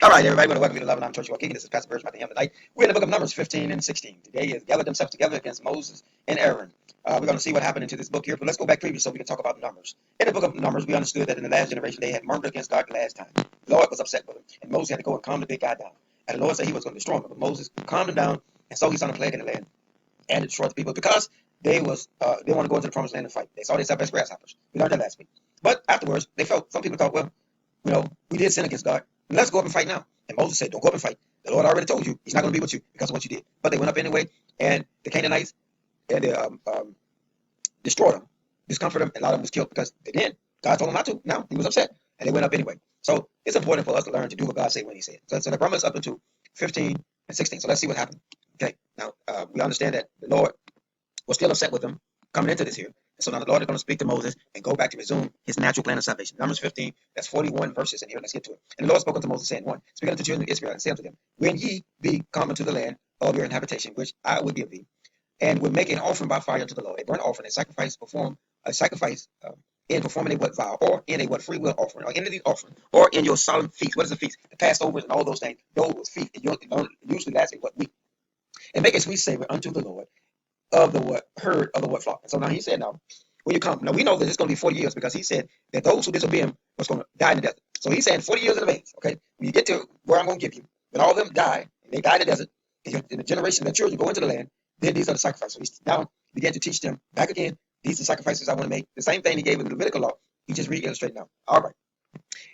All right, everybody, want to welcome you to Love and I'm Church Walking. This is Pastor Birch by the end of the night. We're in the book of Numbers 15 and 16. Today is gathered themselves together against Moses and Aaron. We're going to see what happened into this book here, but let's go back previous so we can talk about Numbers. In the book of Numbers, we understood that in the last generation they had murmured against God the last time. The Lord was upset with them, and Moses had to go and calm the big guy down. And the Lord said he was going to destroy him, but Moses calmed him down, and so he sent a plague in the land and destroyed the people because they want to go into the promised land and fight. They saw themselves as grasshoppers. We learned that last week. But afterwards, some people thought, well, we did sin against God. Let's go up and fight now. And Moses said, don't go up and fight. The Lord already told you he's not going to be with you because of what you did. But they went up anyway, and the Canaanites and they destroyed them, discomforted them, and a lot of them was killed because they didn't. God told them not to. Now he was upset, and they went up anyway. So it's important for us to learn to do what God said when he said. So the promise up into 15 and 16. So let's see what happened. Okay, now we understand that the Lord was still upset with them coming into this here. And so now the Lord is going to speak to Moses and go back to resume his natural plan of salvation. Numbers 15, that's 41 verses in here. Let's get to it. And the Lord spoke unto Moses, saying, 1, speaking unto the children of Israel, and said unto them, when ye be come into the land of your inhabitation, which I will give thee, and will make an offering by fire unto the Lord, a burnt offering, a sacrifice, in performing a what vow, or in a what free will offering, or in the offering, or in your solemn feast. What is a feast? The Passovers and all those things. Those feasts, it usually lasts a what week. And make a sweet savor unto the Lord of the what herd of the what flock. And so now he said, now when you come, now we know that it's going to be 40 years because he said that those who disobey him was going to die in the desert. So he's saying 40 years in advance. Okay, when you get to where I'm going to give you, when all of them die, and they die in the desert, and the generation, the children go into the land, then these are the sacrifices. So he now began to teach them back again. These are the sacrifices I want to make. The same thing he gave in the Levitical law. He just re-illustrated now. All right.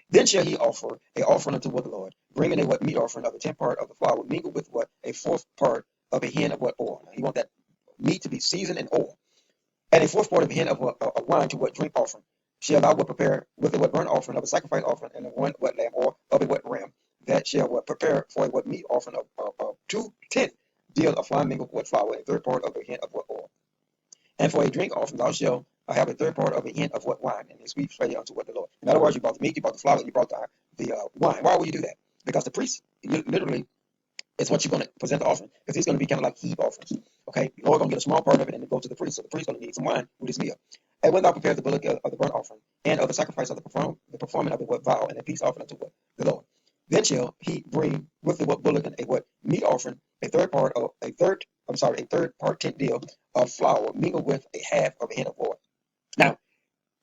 Then shall he offer a offering unto what the Lord, bringing a what meat offering of a 10th part of the flour, mingled with what a 4th part of a hin of what oil. Now, he want that meat to be seasoned in oil, and a 4th part of a hin of wine to what drink offering. Shall thou what prepare with a what burnt offering of a sacrifice offering, and a one what lamb or of a what ram, that shall what prepare for a what meat offering of 2/10 deal of fine mingled with flour, a 3rd part of a hin of what oil. And for a drink offering thou shalt have a 3rd part of a hin of what wine, and a sweet flavor unto what the Lord. In other words, you brought the meat, you brought the flour, you brought the wine. Why would you do that? Because the priest literally is what you're going to present the offering, because it's going to be kind of like heave offerings. Okay, the Lord going to get a small part of it and it go to the priest. So the priest going to need some wine with his meal. And when thou prepare the bullock of the burnt offering and of the sacrifice of the performing of the what vow and a peace offering unto what the Lord, then shall he bring with the what bullock and a what meat offering a third part 10th deal of flour mingled with a half of a hin of oil. Now,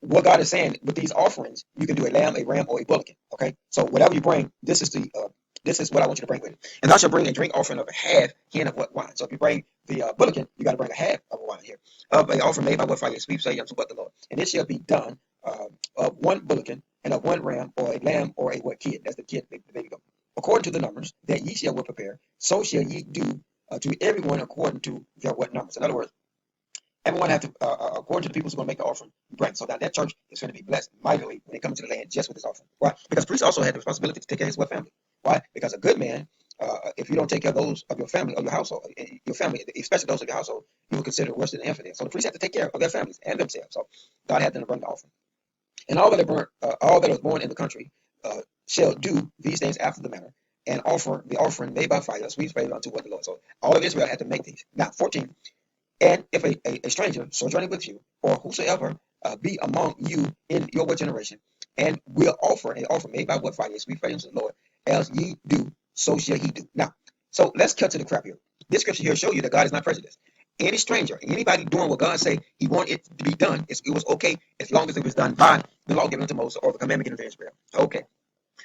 what God is saying with these offerings, you can do a lamb, a ram, or a bullock. Okay, so whatever you bring, this is what I want you to bring with it. And thou shalt bring a drink offering of a half hin of what wine. So if you bring the bullock, you got to bring a half of a wine here of an offering made by what fire, sweet say unto what the Lord. And it shall be done of one bullock and of one ram or a lamb or a what kid. That's the kid, the baby goat. According to the numbers that ye shall will prepare, so shall ye do to everyone according to their what numbers. In other words, everyone have to, according to the people who's going to make the offering, bring. So that church is going to be blessed mightily when they come to the land just with this offering. Why? Because priests also had the responsibility to take care of his what family. Why? Because a good man, if you don't take care of those of your family or your household, your family, especially those of your household, you will consider worse than an infidel. So the priests have to take care of their families and themselves. So God had them to bring the offering. And all that was born in the country shall do these things after the manner, and offer the offering made by fire, a sweet favor unto what the Lord. So all of Israel had to make these. Now, 14. And if a stranger sojourning with you, or whosoever be among you in your what generation, and will offer an offering made by what fire, a sweet favor unto the Lord, as ye do, so shall he do. Now, so let's cut to the crap here. This scripture here show you that God is not prejudiced. Any stranger, anybody doing what God say He want it to be done, it was okay as long as it was done by the law given to Moses or the commandment given to Israel. Okay.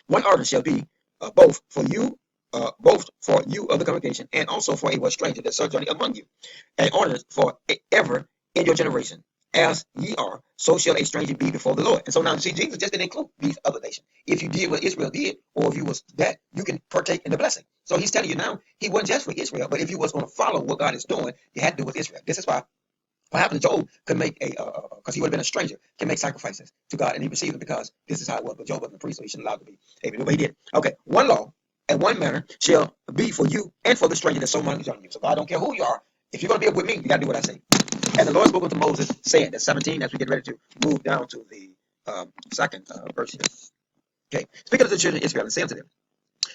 One order shall be both for you of the congregation, and also for a what stranger that sojourning among you, and orders for ever in your generation. As ye are, so shall a stranger be before the Lord. And so now, see, Jesus just didn't include these other nations. If you did what Israel did, or if you was that, you can partake in the blessing. So he's telling you now, he wasn't just for Israel, but if you was going to follow what God is doing, you had to do with Israel. This is why what happened to Job could make because he would have been a stranger, can make sacrifices to God, and he received them because this is how it was. But Job wasn't a priest, so he shouldn't allow to be able to do what he did. Okay, one law and one manner shall be for you and for the stranger that so much is on you. So God don't care who you are. If you're going to be up with me, you got to do what I say. And the Lord spoke unto Moses, saying, that's 17, as we get ready to move down to the second verse here. Okay, speaking of the children of Israel, and say unto them,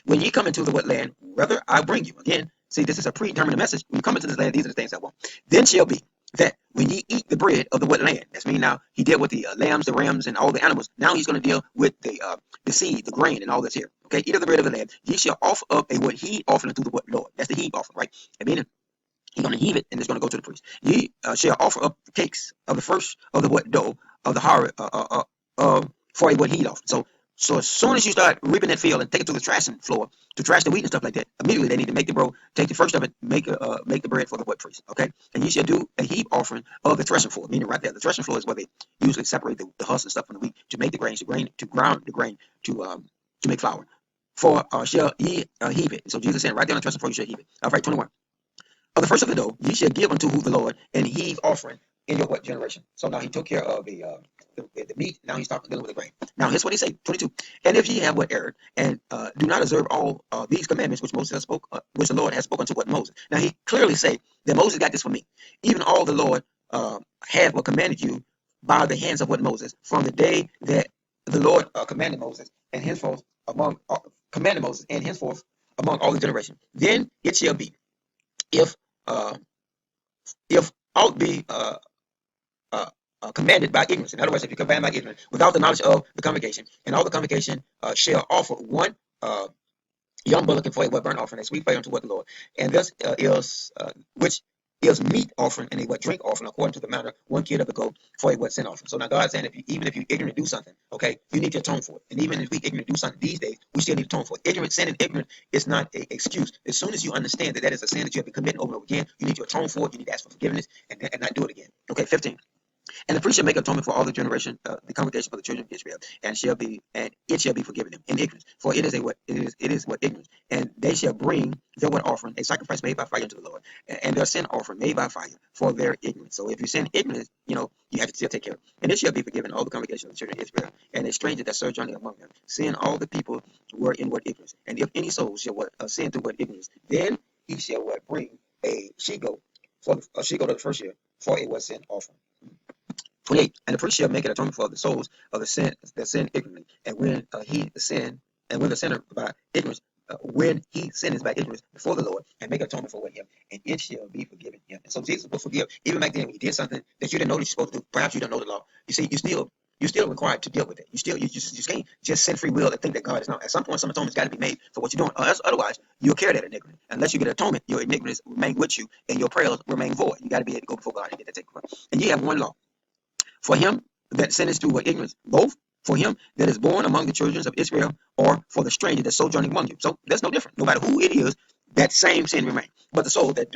when ye come into the what land, whether I bring you. Again, see, this is a predetermined message. When you come into this land, these are the things I want. Then shall be that when ye eat the bread of the what land, that's mean now he dealt with the lambs, the rams, and all the animals. Now he's going to deal with the seed, the grain, and all that's here. Okay, eat of the bread of the land. Ye shall offer up a what heave offering unto the what Lord. That's the heave offering, right? I mean, he's going to heave it, and it's going to go to the priest. Ye shall offer up cakes of the first of the what dough of the for a what heat offering. So as soon as you start reaping that field and take it to the threshing floor to thrash the wheat and stuff like that, immediately they need to make the bread, take the first of it, make the bread for the what priest. Okay, and you shall do a heap offering of the threshing floor, meaning right there, the threshing floor is where they usually separate the husk and stuff from the wheat to make the grain, to ground the grain to make flour. For shall ye heave it? So Jesus said, right there on the threshing floor, you shall heave it. All right, 21. Of the first of the dough, ye shall give unto the Lord and heave offering in your what generation? So now he took care of the meat. Now he's talking dealing with the grain. Now here's what he said, 22. And if ye have what erred and do not observe all these commandments which Moses has spoke, which the Lord has spoken to what Moses. Now he clearly say that Moses got this for me. Even all the Lord had what commanded you by the hands of what Moses from the day that the Lord commanded Moses and henceforth commanded Moses and henceforth among all the generations. Then it shall be if uh, if ought be uh, commanded by ignorance. In other words, if you command by ignorance, without the knowledge of the congregation, and all the congregation shall offer one young bullock for a what burnt offering, a sweet flavor unto what the Lord. And this is which is meat offering and a what drink offering according to the manner one kid of the goat for a what sin offering. So now God's saying even if you ignorant to do something, okay, you need to atone for it. And even if we ignorant to do something these days, we still need to atone for it. Ignorant sin and ignorant is not an excuse. As soon as you understand that that is a sin that you have been committing over and over again, you need to atone for it. You need to ask for forgiveness and not do it again. Okay, 15. And the priest shall make atonement for all the generation, the congregation of the children of Israel, and it shall be forgiven them in ignorance, for it is what ignorance. And they shall bring their what offering, a sacrifice made by fire unto the Lord, and their sin offering made by fire for their ignorance. So if you sin ignorance, you have to still take care of it. And it shall be forgiven all the congregation of the children of Israel, and a stranger that sojourning among them, seeing all the people were in what ignorance. And if any soul shall sin through what ignorance, then he shall bring a she goat for a she goat of the first year for a what sin offering. 28. And the priest shall make an atonement for the souls of the sin ignorantly. And when when the sinner by ignorance, when he sinneth by ignorance before the Lord, and make atonement for him, and it shall be forgiven him. And so Jesus will forgive. Even back then, when you did something that you didn't know that you're supposed to do, perhaps you don't know the law. You see, you're still required to deal with it. You can't just send free will and think that God is not. At some point, some atonement's got to be made for what you're doing. Otherwise, you'll carry that iniquity. Unless you get atonement, your iniquity remain with you, and your prayers remain void. You got to be able to go before God and get that taken care of. And you have one law. For him that sinneth through ignorance, both for him that is born among the children of Israel, or for the stranger that sojourning among you. So that's no different. No matter who it is, that same sin remains. But the soul that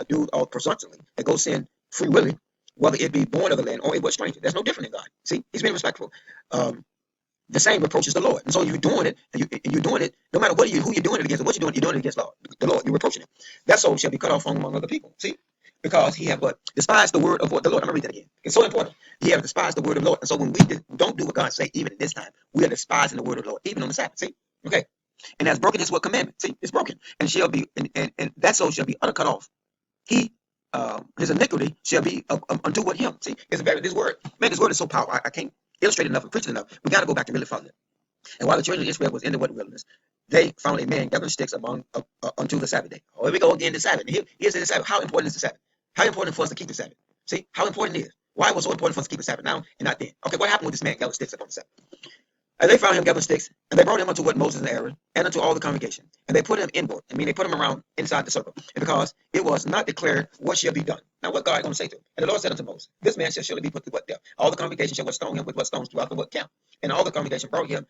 do all presumptively, that goes sin free willing, whether it be born of the land or it was stranger, that's no different in God. See, he's being respectful. The same reproaches the Lord. And so you're doing it, and you're doing it, no matter who you're doing it against, or what you're doing it against the Lord. You're reproaching him. That soul shall be cut off from among other people. See? Because he have what? Despised the word of what the Lord. I'm going to read that again. It's so important. He have despised the word of the Lord. And so when we don't do what God say, even at this time, we are despising the word of the Lord, even on the Sabbath. See? Okay. And that's broken his what commandment. See? It's broken. And shall be, and that soul shall be utter cut off. He his iniquity shall be unto what him. See, this word, man, this word is so powerful. I can't illustrate it enough and preach it enough. We got to go back to really follow it. And while the children of Israel was in the wilderness, they found a man gathering sticks unto the Sabbath day. Oh, here we go again, the Sabbath. Here's the Sabbath. How important is the Sabbath? How important for us to keep the Sabbath? See, how important it is. Why was it so important for us to keep the Sabbath now and not then? Okay, what happened with this man gathering sticks upon the Sabbath? And they found him gathering sticks, and they brought him unto what Moses and Aaron, and unto all the congregation. And they put him inward. I mean, they put him around inside the circle, and because it was not declared what shall be done. Now, what God is going to say to him? And the Lord said unto Moses, this man shall surely be put to what death. All the congregation shall stone him with what stones throughout the what camp. And all the congregation brought him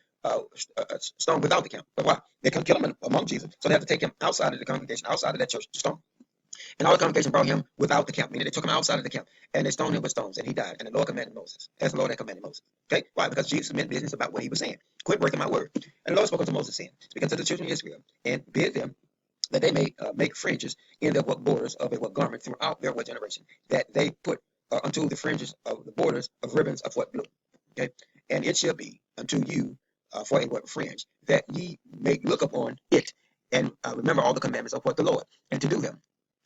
stone without the camp. But why? They couldn't kill him among Jesus, so they have to take him outside of the congregation, outside of that church to stone. And all the congregation brought him without the camp, meaning they took him outside of the camp, and they stoned him with stones, and he died. And the Lord commanded Moses, as the Lord had commanded Moses. Okay, why? Because Jesus meant business about what he was saying. Quit breaking my word. And the Lord spoke unto Moses, saying, speak unto the children of Israel, and bid them that they may make fringes in their what borders of a what garment throughout their what generation, that they put unto the fringes of the borders of ribbons of what blue. Okay, and it shall be unto you for a what fringe, that ye may look upon it, and remember all the commandments of what the Lord, and to do them.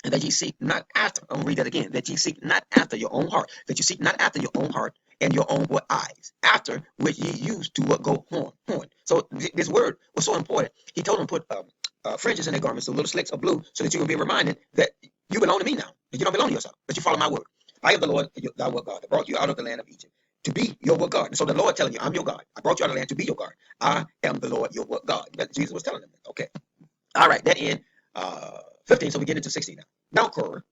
And that ye seek not after, I'm gonna read that again, that ye seek not after your own heart, that you seek not after your own heart and your own what eyes, after which ye used to what go horn. So this word was so important. He told them put fringes in their garments, so little slicks of blue, so that you will be reminded that you belong to me now, that you don't belong to yourself, that you follow my word. I am the Lord, thy what God, that brought you out of the land of Egypt to be your what God. And so the Lord telling you, I'm your God. I brought you out of the land to be your God. I am the Lord, your what God. That Jesus was telling them. Okay. All right. That in 15. So we get into 16 now. Now Korah,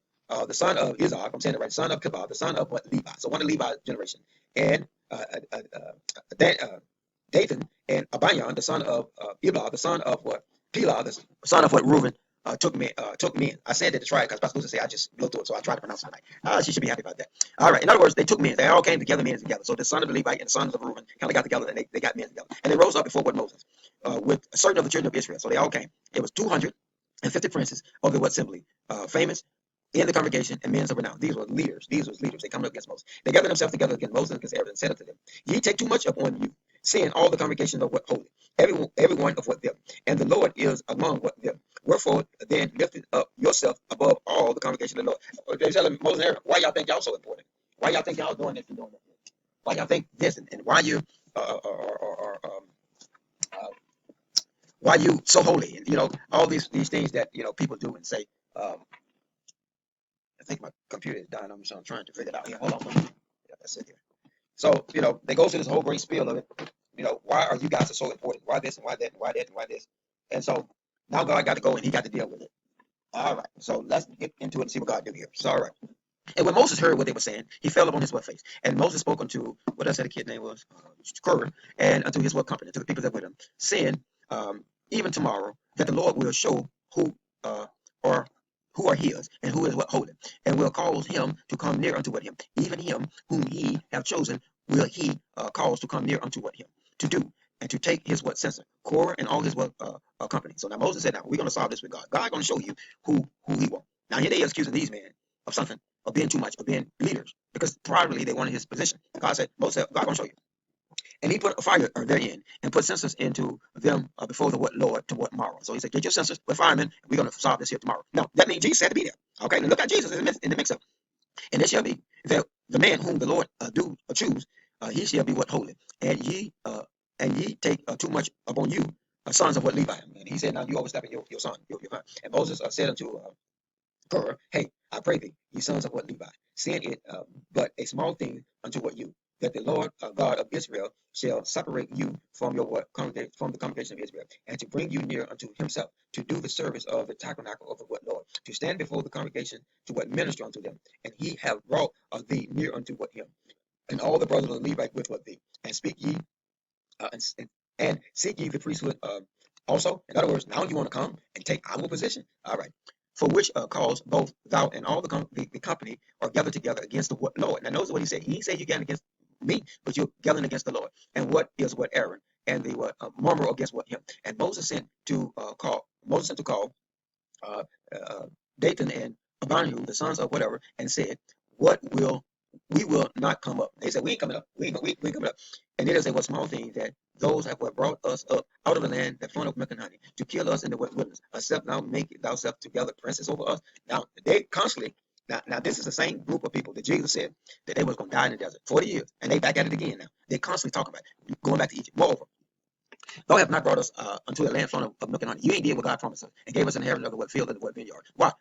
the son of Izhar, I'm saying it right, son of Kebab, the son of what Levi. So one of Levi's generation. And Dathan and Abiyon, the son of Elah, the son of what Pelah, the son of what Reuben took men. I said that to try it because Pastor Lucy said I just blew through it, so I tried to pronounce it tonight. She should be happy about that. All right. In other words, they took men. They all came together, men together. So the son of the Levite and the sons of Reuben kind of got together and they got men together. And they rose up before what Moses with certain of the children of Israel. So they all came. It was 250 princes of the what assembly, famous in the congregation and men of renown. These were leaders. These were leaders. They come up against Moses. They gathered themselves together against Moses and against Aaron and said unto them, ye take too much upon you, seeing all the congregation of what holy, every one of what them, and the Lord is among what them. Wherefore then lift up yourself above all the congregation of the Lord. They telling Moses and Aaron, why y'all think y'all so important? Why y'all think y'all doing this and doing that? Why y'all think this and why you uh, why you so holy? And all these things that people do and say. I think my computer is dying on me, so I'm trying to figure it out here. Hold on for a minute. Yeah, that's it here. So, they go through this whole great spiel of it. Why are you guys so important? Why this and why that and why that and why this? And so now God got to go and he got to deal with it. All right. So let's get into it and see what God do here. So, all right. And when Moses heard what they were saying, he fell upon his what face. And Moses spoke unto, what I said the kid's name was? Korah, and unto his what company, to the people that were with him, saying, even tomorrow, that the Lord will show or who are his, and who is what holy, and will cause him to come near unto what him. Even him whom he have chosen will he cause to come near unto what him, to do, and to take his what censer, Korah and all his what company. So now Moses said, now we're going to solve this with God. God going to show you who he wants. Now here they are accusing these men of something, of being too much, of being leaders, because probably they wanted his position. God said, Moses said, God gonna show you. And he put a fire therein and put censers into them before the what Lord to what morrow. So he said, get your censers with firemen. We're going to solve this here tomorrow. Now, that means Jesus had to be there. Okay, now look at Jesus in the mix of. And it shall be that the man whom the Lord do choose, he shall be what holy. And ye take too much upon you, sons of what Levi. And he said, now you overstepping your son. And Moses said unto Korah, hey, I pray thee, ye sons of what Levi, send it but a small thing unto what you, that the Lord God of Israel shall separate you from your what from the congregation of Israel, and to bring you near unto himself, to do the service of the tabernacle of the what Lord, to stand before the congregation to what minister unto them, and he have brought thee near unto what him, and all the brothers of the Levite with what thee, and speak ye and seek ye the priesthood also. In other words, now you want to come and take our position. All right. For which cause both thou and all the company are gathered together against the Lord. Now notice what he said. He said you're gathering against me, but you're gathering against the Lord. And what is what Aaron and the murmur against what him. And Moses sent to call uh, uh, Dathan and Abihu, the sons of whatever, and said, what will we will not come up. They said, we ain't coming up. We ain't coming up. And it is a what small thing that those have what brought us up out of the land that flowed of milk and honey, to kill us in the wilderness, except thou make thyself together princes over us. Now they constantly now this is the same group of people that Jesus said that they was gonna die in the desert 40 years, and they back at it again now. They constantly talk about it, going back to Egypt. Moreover, thou have not brought us unto a land flowing of milk and honey. You ain't did what God promised us and gave us an inheritance of the what field and the what vineyard. Why?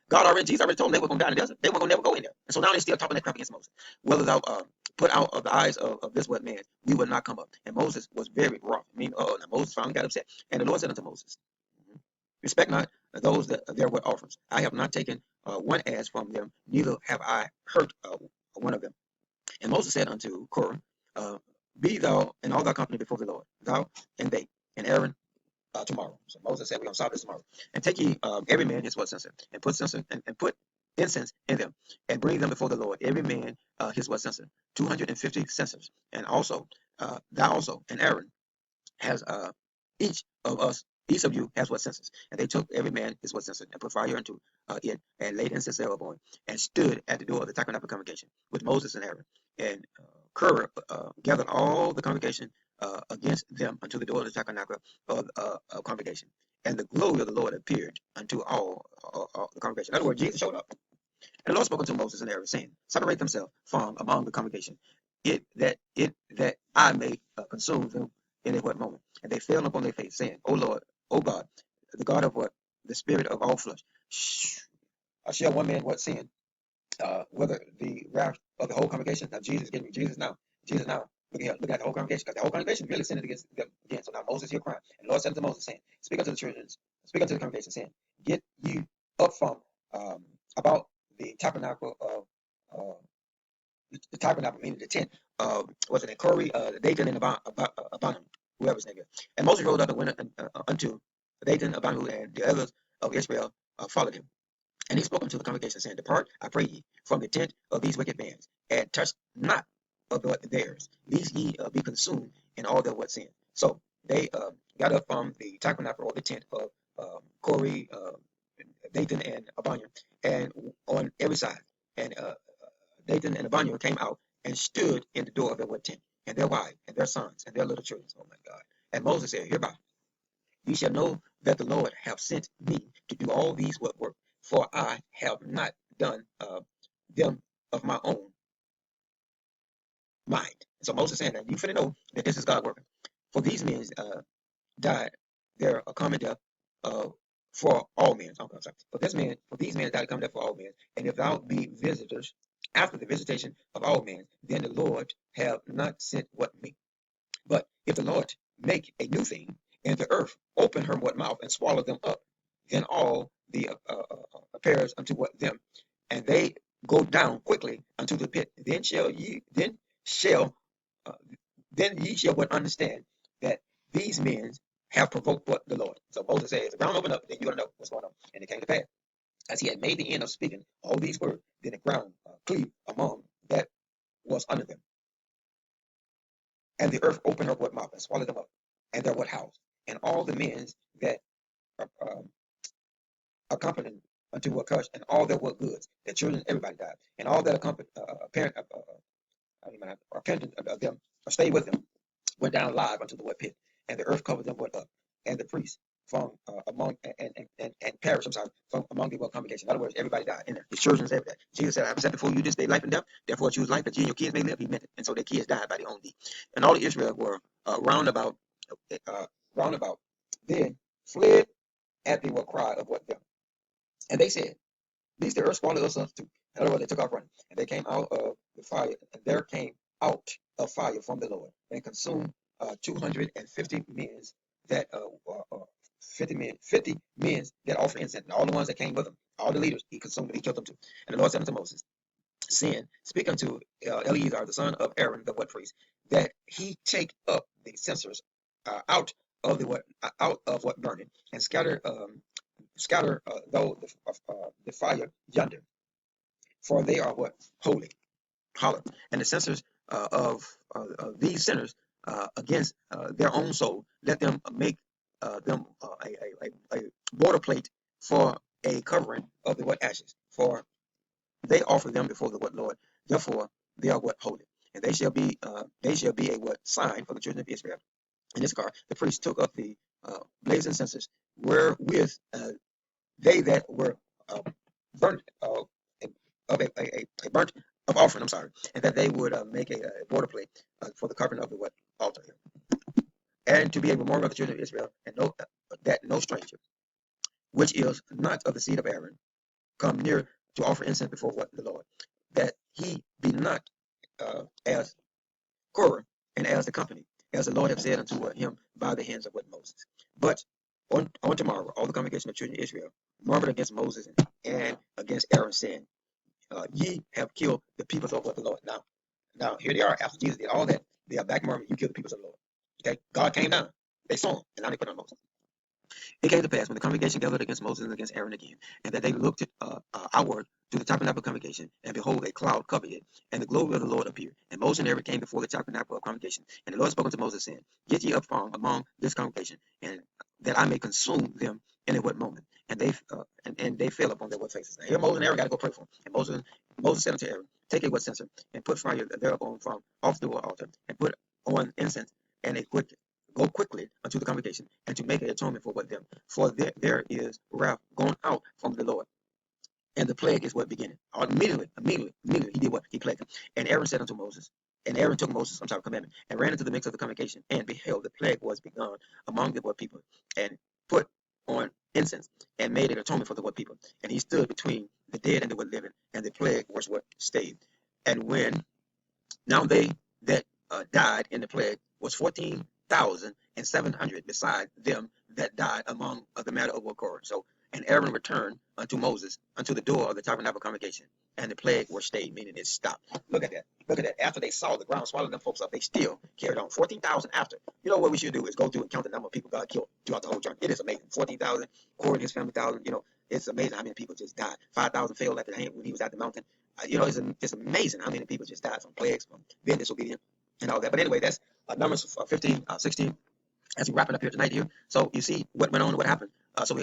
Jesus already told them they were going to die in the desert. They were going to never go in there. And so now they're still talking that crap against Moses. Whether thou put out of the eyes of this what man, we would not come up. And Moses was very wroth. I mean, now Moses finally got upset. And the Lord said unto Moses, respect not those that there were orphans. I have not taken one ass from them, neither have I hurt one of them. And Moses said unto Korah, be thou and all thy company before the Lord, thou and they, and Aaron tomorrow. So Moses said, we're going to solve this tomorrow. And take ye every man his what censer, and put censer and put incense in them, and bring them before the Lord, every man his what censer, 250 censers. And also, thou also, and Aaron has each of us, each of you has what census. And they took every man his what census, and put fire into it, and laid incense thereupon, and stood at the door of the tabernacle congregation with Moses and Aaron. And Korah gathered all the congregation against them unto the door of the tabernacle of congregation. And the glory of the Lord appeared unto all the congregation. In other words, Jesus showed up. And the Lord spoke unto Moses and Aaron, saying, separate themselves from among the congregation, that I may consume them in a what moment. And they fell upon their face, saying, O Lord, O God, the God of what? The spirit of all flesh. Shall one man what sin? whether the wrath of the whole congregation. Now Jesus getting Jesus now. Jesus now. Look at the whole congregation, because the whole congregation really sinned against them again. So now Moses here crying, and the Lord said unto Moses, saying, "Speak unto the children, speak unto the congregation, saying, Get you up from about the tabernacle of the tabernacle, meaning the tent. Was it in Corey, Dathan, and Abiram, whoever's name is. And Moses rode up and went unto Dathan, Abiram, and the others of Israel followed him. And he spoke unto the congregation, saying, Depart, I pray ye, from the tent of these wicked bands, and touch not of theirs, lest ye be consumed in all their what sin. So they got up from the tabernacle or the tent of Corey, Dathan, and Abiram, and on every side. And Dathan and Abiram came out and stood in the door of their what tent, and their wives, and their sons, and their little children. Oh my God. And Moses said, Hereby ye shall know that the Lord hath sent me to do all these what work, for I have not done them of my own mind. So Moses saying that you finna know that this is God working. For these men died their common death for all men. Oh, I'm sorry. For these men died a common death for all men. And if thou be visitors after the visitation of all men, then the Lord have not sent what me. But if the Lord make a new thing, and the earth open her what mouth and swallow them up, then all the pairs unto what them, and they go down quickly unto the pit. Shall uh, then ye shall but understand that these men have provoked what the Lord. So Moses says, the ground opened up, then you're gonna know what's going on. And it came to pass, as he had made the end of speaking all these words, then the ground cleaved among that was under them, and the earth opened her what mouth and swallowed them up, and their what house, and all the men that uh, um, accompanied unto what cursed, and all their what goods, their children, everybody died, and all that accompanied parent of them, or stayed with them, went down live unto the what pit, and the earth covered them what up, and the priests from among and perished. I'm sorry, from among the what congregation. In other words, everybody died in there. His children said that. Jesus said, "I have set before you this day life and death. Therefore choose life that you and your kids may live." He meant it, and so their kids died by their own deed. And all of Israel were roundabout, uh, roundabout. Then fled at the what cry of what them, and they said, "These the earth swallowed us up too." In other words, they took off running, and they came out of the fire, and there came out of fire from the Lord, and consumed 250 men that 50 men that offer incense, and all the ones that came with them, all the leaders, he consumed them, he killed them too. And the Lord said unto Moses, saying, Speak unto Eleazar the son of Aaron the what priest, that he take up the censers out of what burning, and scatter though the fire yonder, for they are what holy, hollow, and the censers of these sinners against their own soul, let them make them a water plate for a covering of the what ashes, for they offer them before the what Lord. Therefore they are what holy, and they shall be a what sign for the children of Israel. In this car, the priest took up the blazing censers, wherewith they that were uh, burnt of a burnt of offering. I'm sorry, and that they would make a border plate for the covering of the what altar, and to be a memorial of the children of Israel, and that no stranger, which is not of the seed of Aaron, come near to offer incense before what the Lord, that he be not as Korah and as the company, as the Lord have said unto him by the hands of what Moses. But on tomorrow, all the congregation of children of Israel murmured against Moses and against Aaron, saying, Ye have killed the people of what the Lord. Now here they are after Jesus did all that. They are back murmuring, You killed the people of the Lord. Okay, God came down. They saw him, and now they put on Moses. It came to pass when the congregation gathered against Moses and against Aaron again, and that they looked outward to the tabernacle congregation, and behold, a cloud covered it, and the glory of the Lord appeared. And Moses and Aaron came before the tabernacle of congregation, and the Lord spoke unto Moses, saying, Get ye up from among this congregation, and that I may consume them in a what moment. And they fell upon their what faces. Now here Moses and Aaron got to go pray for them. And Moses said unto Aaron, Take a what censer, and put fire thereupon from off the altar, and put on incense, and a quick go quickly unto the congregation, and to make an atonement for what them. For there is wrath gone out from the Lord, and the plague is what beginning. Immediately, he did what? He plagued them. And Aaron said unto Moses, and Aaron took Moses, commandment, and ran into the midst of the congregation, and beheld the plague was begun among the what people, and put on incense, and made an atonement for the what people. And he stood between the dead and they were living, and the plague was what stayed. And when now they that died in the plague was 14,700 beside them that died among the matter of Korah. So, and Aaron returned unto Moses unto the door of the tabernacle congregation, and the plague was stayed, meaning it stopped. Look at that. Look at that. After they saw the ground swallow them folks up, they still carried on. 14,000 after. You know what we should do is go through and count the number of people God killed throughout the whole journey. It is amazing. 14,000, Korah and his family, thousand. You know, it's amazing how many people just died. 5,000 fell at the hand when he was at the mountain. You know, it's amazing how many people just died from plagues, from being disobedient, and all that. But anyway, that's Numbers 15, 16. As we wrapping up here tonight here. So you see what went on and what happened. So,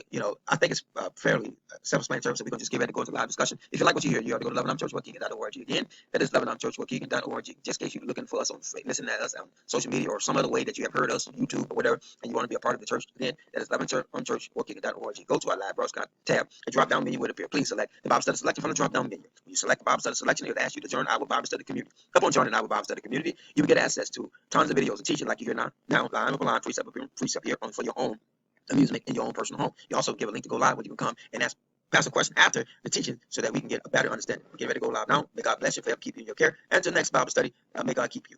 I think it's fairly self-explanatory. So we're going to just get ready to go into live discussion. If you like what you hear, you have to go to LebanonChurchWaukegan.org. Again, that is LebanonChurchWaukegan.org. Just in case you're looking for us listening to us on social media or some other way that you have heard us on YouTube or whatever, and you want to be a part of the church, again, that is LebanonChurchWaukegan.org. Go to our live broadcast tab. A drop-down menu will appear. Please select the Bible study selection from the drop-down menu. When you select the Bible study selection, it will ask you to join our Bible study community. Upon joining our Bible study community, you will get access to tons of videos and teaching like you hear now, line upon line, precept here for your own amusement in your own personal home. You also give a link to go live where you can come and ask Pastor a question after the teaching so that we can get a better understanding. Get ready to go live now. May God bless you, forever keep you in your care. And until next Bible study, may God keep you.